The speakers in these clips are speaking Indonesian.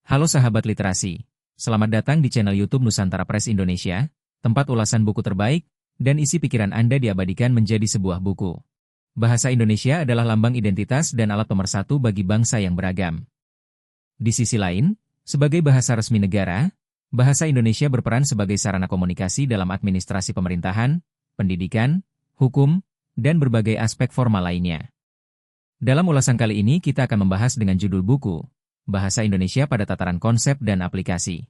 Halo sahabat literasi, selamat datang di channel YouTube Nusantara Press Indonesia, tempat ulasan buku terbaik, dan isi pikiran Anda diabadikan menjadi sebuah buku. Bahasa Indonesia adalah lambang identitas dan alat pemersatu bagi bangsa yang beragam. Di sisi lain, sebagai bahasa resmi negara, bahasa Indonesia berperan sebagai sarana komunikasi dalam administrasi pemerintahan, pendidikan, hukum, dan berbagai aspek formal lainnya. Dalam ulasan kali ini kita akan membahas dengan judul buku, Bahasa Indonesia pada Tataran Konsep dan Aplikasi.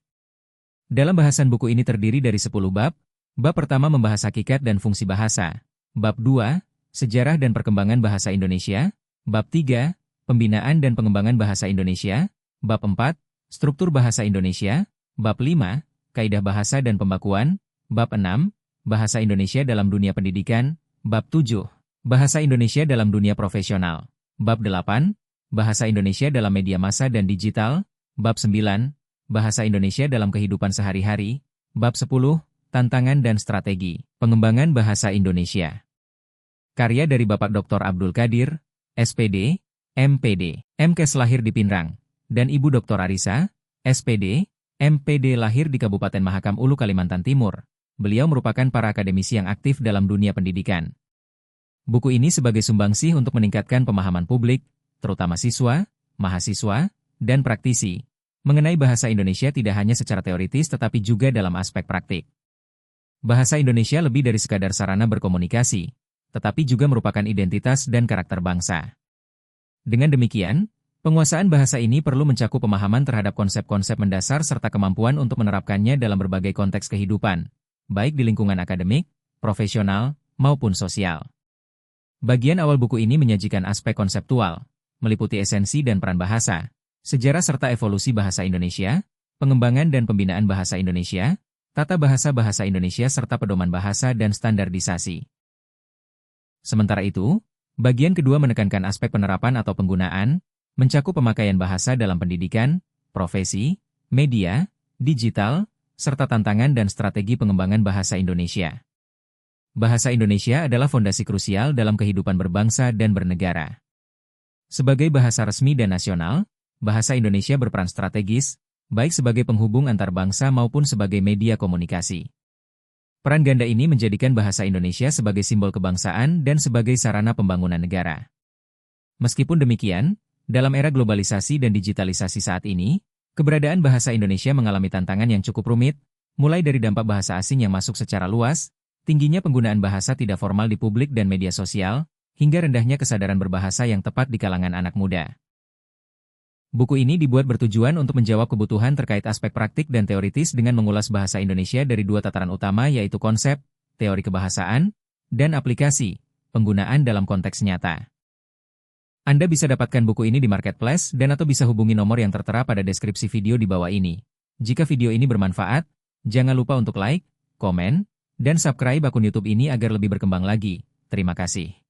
Dalam bahasan buku ini terdiri dari 10 bab. Bab pertama membahas hakikat dan fungsi bahasa. Bab 2, Sejarah dan Perkembangan Bahasa Indonesia. Bab 3, Pembinaan dan Pengembangan Bahasa Indonesia. Bab 4, Struktur Bahasa Indonesia. Bab 5, Kaidah Bahasa dan Pembakuan. Bab 6, Bahasa Indonesia dalam Dunia Pendidikan. Bab 7, Bahasa Indonesia dalam Dunia Profesional. Bab 8, Bahasa Indonesia dalam Media Massa dan Digital. Bab 9, Bahasa Indonesia dalam Kehidupan Sehari-hari. Bab 10, Tantangan dan Strategi Pengembangan Bahasa Indonesia. Karya dari Bapak Dr. Abdul Qadir, SPD, MPD, MKes lahir di Pinrang, dan Ibu Dr. Arisa, SPD, MPD lahir di Kabupaten Mahakam Ulu, Kalimantan Timur. Beliau merupakan para akademisi yang aktif dalam dunia pendidikan. Buku ini sebagai sumbangsih untuk meningkatkan pemahaman publik, terutama siswa, mahasiswa, dan praktisi, mengenai bahasa Indonesia tidak hanya secara teoritis tetapi juga dalam aspek praktik. Bahasa Indonesia lebih dari sekadar sarana berkomunikasi, tetapi juga merupakan identitas dan karakter bangsa. Dengan demikian, penguasaan bahasa ini perlu mencakup pemahaman terhadap konsep-konsep mendasar serta kemampuan untuk menerapkannya dalam berbagai konteks kehidupan, baik di lingkungan akademik, profesional, maupun sosial. Bagian awal buku ini menyajikan aspek konseptual, meliputi esensi dan peran bahasa, sejarah serta evolusi bahasa Indonesia, pengembangan dan pembinaan bahasa Indonesia, tata bahasa bahasa Indonesia serta pedoman bahasa dan standarisasi. Sementara itu, bagian kedua menekankan aspek penerapan atau penggunaan, mencakup pemakaian bahasa dalam pendidikan, profesi, media, digital, serta tantangan dan strategi pengembangan bahasa Indonesia. Bahasa Indonesia adalah fondasi krusial dalam kehidupan berbangsa dan bernegara. Sebagai bahasa resmi dan nasional, bahasa Indonesia berperan strategis, baik sebagai penghubung antar bangsa maupun sebagai media komunikasi. Peran ganda ini menjadikan bahasa Indonesia sebagai simbol kebangsaan dan sebagai sarana pembangunan negara. Meskipun demikian, dalam era globalisasi dan digitalisasi saat ini, keberadaan bahasa Indonesia mengalami tantangan yang cukup rumit, mulai dari dampak bahasa asing yang masuk secara luas, tingginya penggunaan bahasa tidak formal di publik dan media sosial, hingga rendahnya kesadaran berbahasa yang tepat di kalangan anak muda. Buku ini dibuat bertujuan untuk menjawab kebutuhan terkait aspek praktik dan teoritis dengan mengulas bahasa Indonesia dari dua tataran utama yaitu konsep, teori kebahasaan, dan aplikasi, penggunaan dalam konteks nyata. Anda bisa dapatkan buku ini di marketplace dan atau bisa hubungi nomor yang tertera pada deskripsi video di bawah ini. Jika video ini bermanfaat, jangan lupa untuk like, komen, dan subscribe akun YouTube ini agar lebih berkembang lagi. Terima kasih.